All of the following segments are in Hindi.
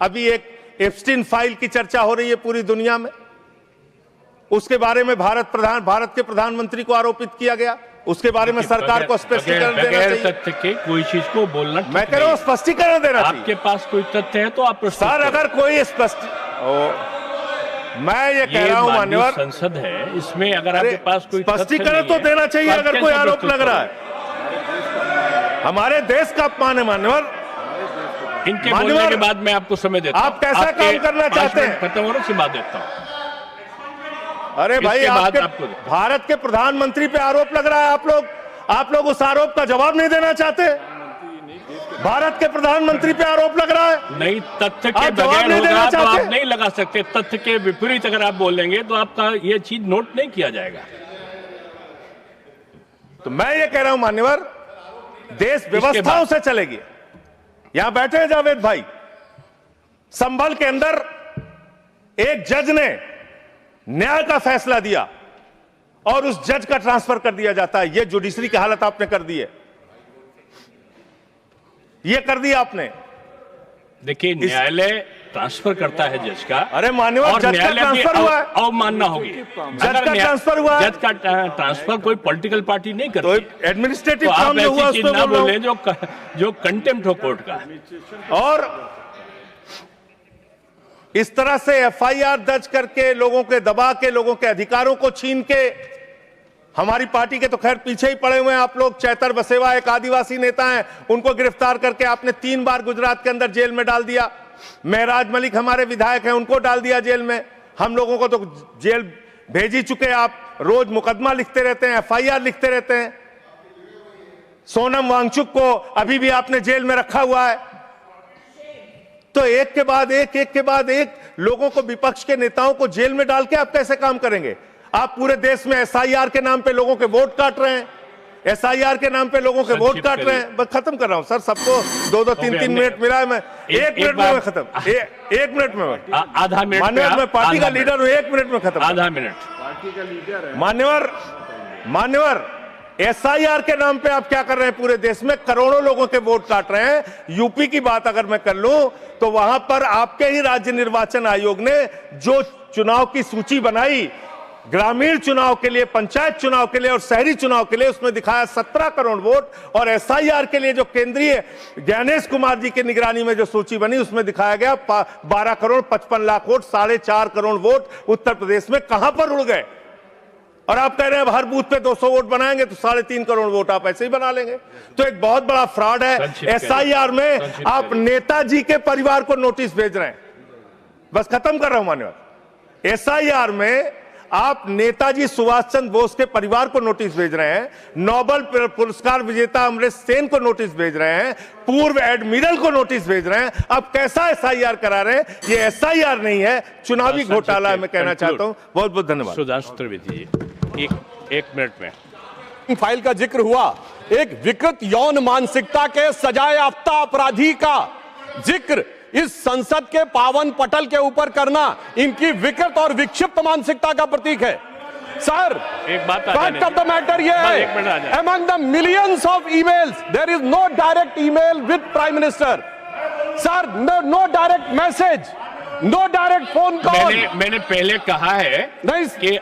अभी एक एप्स्टीन फाइल की चर्चा हो रही है पूरी दुनिया में, उसके बारे में भारत के प्रधानमंत्री को आरोपित किया गया, उसके बारे में सरकार को स्पष्टीकरण देना चाहिए। तथ्य के कोई चीज को बोलना, मैं कह रहा हूं स्पष्टीकरण देना चाहिए। आपके पास कोई तथ्य है तो आप सर, अगर कोई मैं ये कह रहा हूं मान्यवर, संसद है, इसमें अगर आपके पास कोई स्पष्टीकरण तो देना चाहिए। अगर कोई आरोप लग रहा है, हमारे देश का अपमान है मान्यवर। इनके बोलने के बाद मैं आपको समय देता हूं। आप कैसा काम करना चाहते हैं? खत्म होने से बाद देता हूं। अरे भाई, आपके भारत के प्रधानमंत्री पे आरोप लग रहा है, आप लोग उस आरोप का जवाब नहीं देना चाहते। भारत के प्रधानमंत्री पे आरोप लग रहा है, नहीं तथ्य के बगैर होगा तो आप नहीं लगा सकते। तथ्य के विपरीत अगर आप बोलेंगे तो आपका ये चीज नोट नहीं किया जाएगा। तो मैं ये कह रहा हूं मान्यवर, देश व्यवस्थाओं से चलेगी। यहां बैठे हैं जावेद भाई, संभल के अंदर एक जज ने न्याय का फैसला दिया और उस जज का ट्रांसफर कर दिया जाता है। यह जुडिशरी की हालत आपने कर दी है, ये कर दिया आपने। देखिए, न्यायालय ट्रांसफर करता है जज का। अरे मान्यवर, जज का ट्रांसफर हुआ है, अवमानना होगी। जज का ट्रांसफर हुआ है। जज का ट्रांसफर कोई पॉलिटिकल पार्टी नहीं करती। तो एडमिनिस्ट्रेटिव तो काम जो हुआ उस पे ना बोले जो कंटेम्प्ट हो कोर्ट का। और इस तरह से एफआईआर दर्ज करके, लोगों के दबा के, लोगों के अधिकारों को छीन के, हमारी पार्टी के तो खैर पीछे ही पड़े हुए हैं आप लोग। चैतर बसेवा एक आदिवासी नेता हैं, उनको गिरफ्तार करके आपने 3 बार गुजरात के अंदर जेल में डाल दिया। महराज मलिक हमारे विधायक हैं, उनको डाल दिया जेल में। हम लोगों को तो जेल भेज ही चुके। आप रोज मुकदमा लिखते रहते हैं, एफआईआर लिखते रहते हैं। सोनम वांगचुक को अभी भी आपने जेल में रखा हुआ है। तो एक के बाद एक लोगों को, विपक्ष के नेताओं को जेल में डाल के आप कैसे काम करेंगे? आप पूरे देश में एसआईआर के नाम पे लोगों के वोट काट रहे हैं, एसआईआर के नाम पे लोगों के वोट काट रहे हैं। बस खत्म कर रहा हूं सर, सबको 2-2, 3-3 मिनट मिला है। मैं 1 मिनट में मैं खत्म, 1 मिनट में, आधा मिनट। मान्यवर, मैं पार्टी का लीडर हूं, 1 मिनट में खत्म। आधा मिनट। पार्टी का लीडर है मान्यवर, एसआईआर के नाम पे आप क्या कर रहे हैं? पूरे देश में करोड़ों लोगों के वोट काट रहे हैं। यूपी की बात अगर मैं कर लूं तो वहां पर आपके ही राज्य निर्वाचन आयोग ने जो चुनाव की सूची बनाई, ग्रामीण चुनाव के लिए, पंचायत चुनाव के लिए और शहरी चुनाव के लिए, उसमें दिखाया 17 करोड़ वोट। और एसआईआर के लिए जो केंद्रीय ज्ञानेश कुमार जी की निगरानी में जो सूची बनी, उसमें दिखाया गया 12 करोड़ 55 लाख वोट, 4.5 करोड़ वोट उत्तर प्रदेश में कहां पर उड़ गए? और आप कह रहे हैं हर बूथ पे 200 वोट बनाएंगे तो 3.5 करोड़ वोट आप ऐसे ही बना लेंगे। तो एक बहुत बड़ा फ्रॉड है। एसआईआर में आप नेताजी के परिवार को नोटिस भेज रहे हैं। बस खत्म कर रहा हूं मान्यवर, एसआईआर में आप नेताजी सुभाष चंद्र बोस के परिवार को नोटिस भेज रहे हैं, नोबेल पुरस्कार विजेता अमर्त्य सेन को नोटिस भेज रहे हैं, पूर्व एडमिरल को नोटिस भेज रहे हैं। अब कैसा एसआईआर करा रहे हैं? ये एसआईआर नहीं है, चुनावी घोटाला। मैं कहना चाहता हूं। बहुत बहुत धन्यवाद। सुधांशु त्रिवेदी जी, एक मिनट में। फाइल का जिक्र हुआ, एक विकृत यौन मानसिकता के सजाए याफ्ता अपराधी का जिक्र इस संसद के पावन पटल के ऊपर करना इनकी विकृत और विक्षिप्त मानसिकता का प्रतीक है। सर, एक बात फैक्ट ऑफ द मैटर ये है, among the millions of emails there is no direct email with prime minister. Sir, no direct message, no direct phone call. मैंने पहले कहा है कि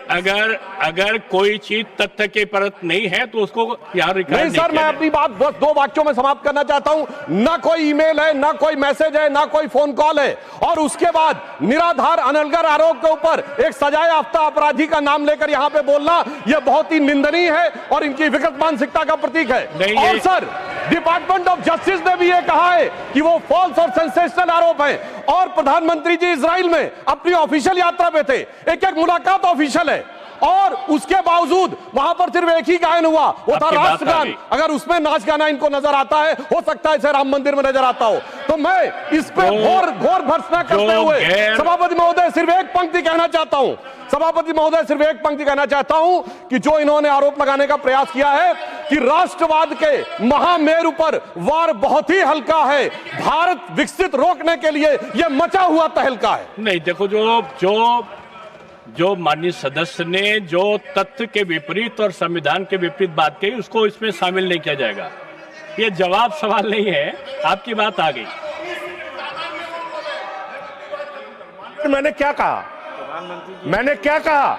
अगर कोई चीज तथ्य के परत नहीं है तो उसको यार रिकॉर्ड नहीं सर, मैं अपनी बात बस 2 वाक्यों में समाप्त करना चाहता हूं। ना कोई ईमेल है, ना कोई मैसेज है, ना कोई फोन कॉल है। और उसके बाद निराधार अनलगर आरोप के ऊपर एक सजाए याफ्ता अपराधी का नाम लेकर यहां पे बोलना, यह बहुत ही निंदनीय है और इनकी विकृत मानसिकता का प्रतीक है। और सर, डिपार्टमेंट ऑफ जस्टिस ने भी यह कहा है कि वो फॉल्स और सेंसेशनल आरोप है। और प्रधानमंत्री जी इजराइल में अपनी ऑफिशियल यात्रा पे थे, एक मुलाकात ऑफिशियल है, और उसके बावजूद वहां पर सिर्फ एक ही गायन हुआ, वो था राष्ट्रगान। अगर उसमें नाच गाना इनको नजर आता है, हो सकता है इसे राम मंदिर में नजर आता हो। तो मैं इस पे घोर भर्त्सना करते हुए सभापति महोदय सिर्फ एक पंक्ति कहना चाहता हूं, सभापति महोदय सिर्फ एक पंक्ति कहना चाहता हूं कि जो इन्होंने आरोप लगाने का प्रयास किया है कि राष्ट्रवाद के महामेरु पर वार बहुत ही हल्का है, भारत विकसित रोकने के लिए यह मचा हुआ तहलका है। नहीं, देखो, जो माननीय सदस्य ने जो तथ्य के विपरीत और संविधान के विपरीत बात कही, उसको इसमें शामिल नहीं किया जाएगा। ये जवाब सवाल नहीं है, आपकी बात आ गई। मैंने क्या कहा? मैंने क्या कहा?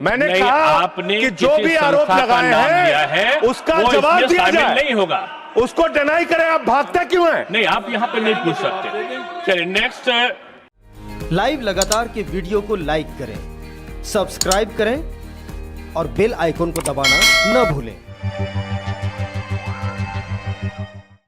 मैंने नहीं, कहा आपने कि जो किसी भी आरोप संस्था का लगाए नाम लिया है, हैं उसका वो जवाब इसमें दिया शामिल जाए। नहीं होगा। उसको डिनाई करें। आप भागते क्यों हैं? नहीं, आप यहाँ पे नहीं पूछ सकते। चलिए नेक्स्ट। लाइव लगातार के वीडियो को लाइक करें, सब्सक्राइब करें और बेल आइकॉन को दबाना न भूलें।